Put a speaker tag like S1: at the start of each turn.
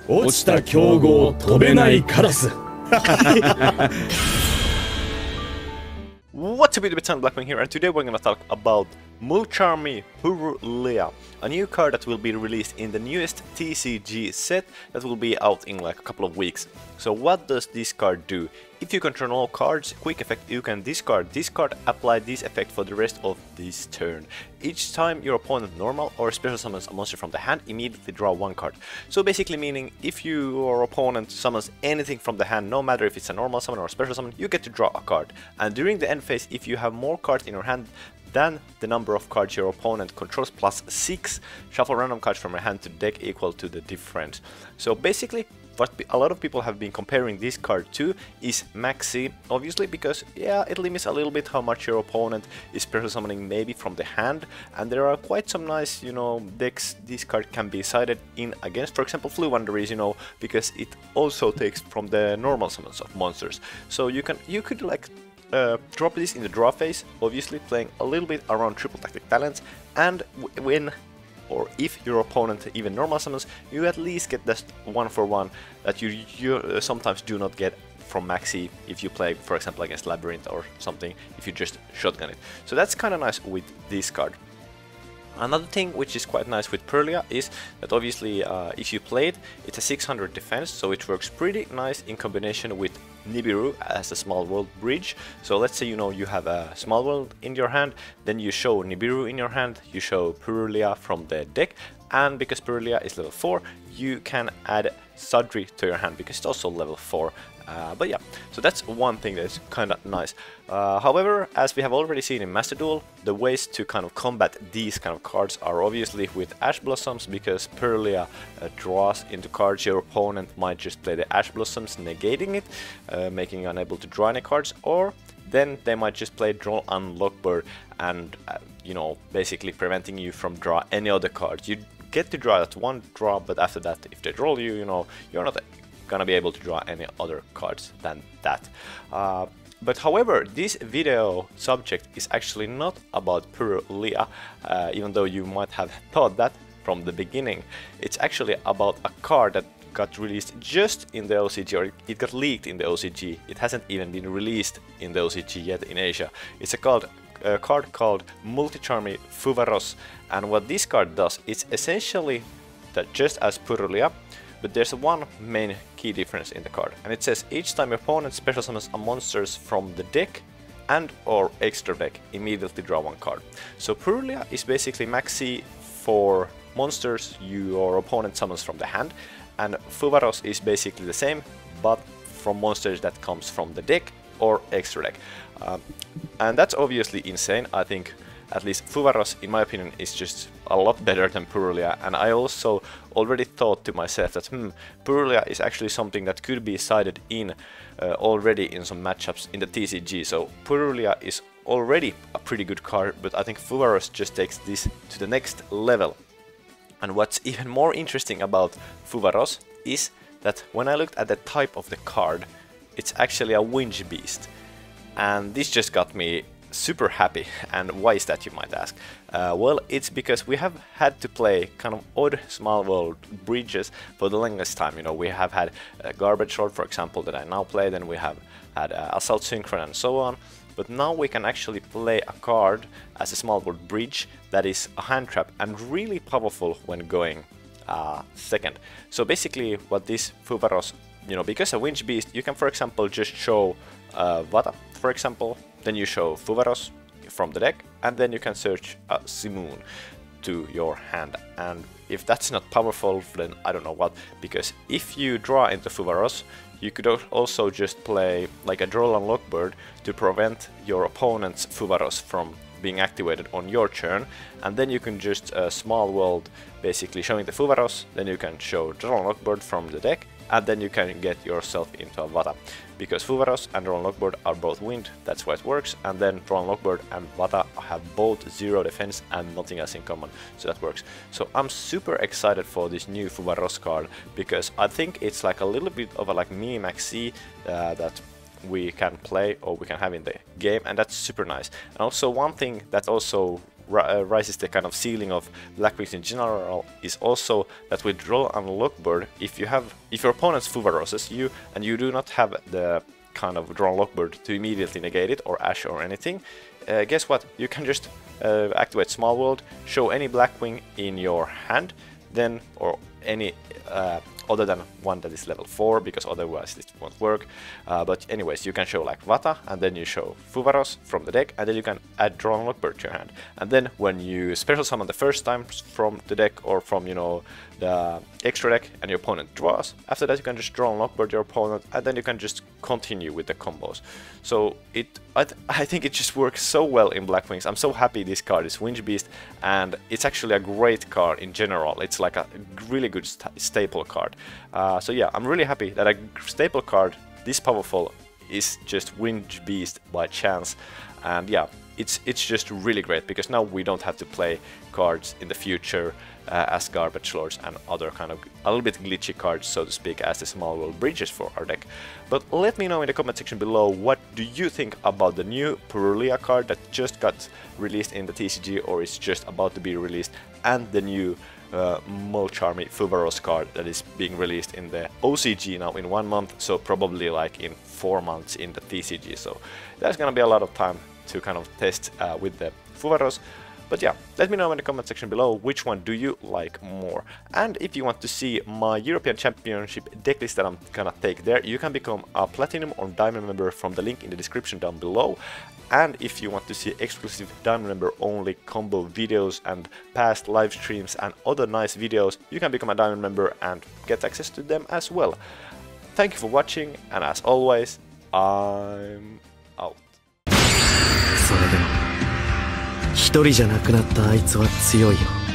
S1: 落ちた競合飛べないカラス
S2: What's up, it's Blackwing here, and today we're gonna talk about Mulcharmi Purulia, a new card that will be released in the newest TCG set that will be out in like a couple of weeks. So what does this card do? If you control all cards, quick effect, you can discard this card, apply this effect for the rest of this turn. Each time your opponent normal or special summons a monster from the hand, immediately draw one card. So basically meaning if your opponent summons anything from the hand, no matter if it's a normal summon or a special summon, you get to draw a card. And during the end phase, if you have more cards in your hand than the number of cards your opponent controls plus 6, shuffle random cards from your hand to deck equal to the difference. So basically, what a lot of people have been comparing this card to is Maxi, obviously because yeah, it limits a little bit how much your opponent is special summoning maybe from the hand, and there are quite some nice, decks this card can be sided in against. For example, Flu Wanderers, because it also takes from the normal summons of monsters. So you could like drop this in the draw phase, obviously playing a little bit around triple tactic talents, and when or if your opponent even normal summons, you at least get this 1-for-1 that you sometimes do not get from Maxi if you play, for example, against Labyrinth or something, if you just shotgun it. So that's kind of nice with this card. Another thing which is quite nice with Purulia is that obviously if you play it, it's a 600 defense, so it works pretty nice in combination with Nibiru as a small world bridge. So let's say you have a small world in your hand, then you show Nibiru in your hand, you show Purulia from the deck, and because Purulia is level 4, you can add Sadri to your hand because it's also level 4. But yeah, so that's one thing that's kind of nice. However, as we have already seen in Master Duel, the ways to kind of combat these kind of cards are obviously with Ash Blossoms, because Purulia draws into cards your opponent might just play the Ash Blossoms, negating it, making you unable to draw any cards, or then they might just play Draw Unlock Bird and, basically preventing you from draw any other cards. You get to draw that one draw, but after that, if they draw you, you're not gonna be able to draw any other cards than that. But however, this video subject is actually not about Purulia, even though you might have thought that from the beginning. It's actually about a card that got released just in the OCG, or it got leaked in the OCG. It hasn't even been released in the OCG yet in Asia. It's a card called Mulcharmi Fuvaros, and what this card does is essentially that just as Purulia, but there's one main key difference in the card, and it says each time your opponent special summons a monsters from the deck and or extra deck, immediately draw one card. So Purulia is basically Maxi for monsters your opponent summons from the hand, and Fuvaros is basically the same, but from monsters that comes from the deck or extra deck. And that's obviously insane. I think at least Fuvaros, in my opinion, is just a lot better than Purulia, and I also already thought to myself that Purulia is actually something that could be sided in already in some matchups in the TCG. So Purulia is already a pretty good card, but I think Fuvaros just takes this to the next level. And what's even more interesting about Fuvaros is that when I looked at the type of the card, it's actually a Winch Beast, and this just got me super happy. And why is that, you might ask? Well, it's because we have had to play kind of odd small world bridges for the longest time. We have had Garbage Road, for example, that I now play, then we have had Assault Synchron and so on, but now we can actually play a card as a small world bridge that is a hand trap and really powerful when going second. So basically what this Fuvaros, because a Winch Beast, you can for example just show Vata, for example, then you show Fuvaros from the deck, and then you can search Simoon to your hand. And if that's not powerful, then I don't know what, because if you draw into Fuvaros, you could also just play like a Draw Unlock Bird to prevent your opponent's Fuvaros from being activated on your turn, and then you can just small world basically showing the Fuvaros, then you can show Draw Unlock Bird from the deck, and then you can get yourself into a Vata, because Fuvaros and Draw Unlock Bird are both wind, that's why it works, and then Draw Unlock Bird and Vata have both 0 defense and nothing else in common, so that works. So I'm super excited for this new Fuvaros card, because I think it's like a little bit of a like mini Maxi that we can play or we can have in the game, and that's super nice. And also one thing that also rises the kind of ceiling of Blackwings in general is also that with draw unlock bird, if your opponent's Fuvaroses you and you do not have the kind of draw unlock bird to immediately negate it or ash or anything, guess what? You can just activate Small World, show any Blackwing in your hand, then or any other than one that is level 4, because otherwise this won't work. But anyways, you can show like Vata, and then you show Fuvaros from the deck, and then you can add Draw Unlock Bird to your hand. And then when you special summon the first time from the deck or from, you know, the extra deck, and your opponent draws, after that you can just Draw Unlock Bird your opponent, and then you can just continue with the combos. So I think it just works so well in Blackwings. I'm so happy this card is Winch Beast, and it's actually a great card in general. It's like a really good staple card. So yeah, I'm really happy that a staple card this powerful is just Winch Beast by chance. And yeah, it's just really great, because now we don't have to play cards in the future as Garbage Lords and other kind of a little bit glitchy cards, so to speak, as the Small World bridges for our deck. But let me know in the comment section below, what do you think about the new Purulia card that just got released in the TCG or is just about to be released, and the new Mulcharmy Fuvaros card that is being released in the OCG now in 1 month, so probably like in 4 months in the TCG. So there's gonna be a lot of time to kind of test with the Fuvaros. But yeah, let me know in the comment section below which one do you like more. And if you want to see my European Championship decklist that I'm gonna take there, you can become a Platinum or Diamond member from the link in the description down below. And if you want to see exclusive Diamond member only combo videos and past live streams and other nice videos, you can become a Diamond member and get access to them as well. Thank you for watching, and as always, I'm out.
S3: それでも一人じゃなくなったあいつは強いよ。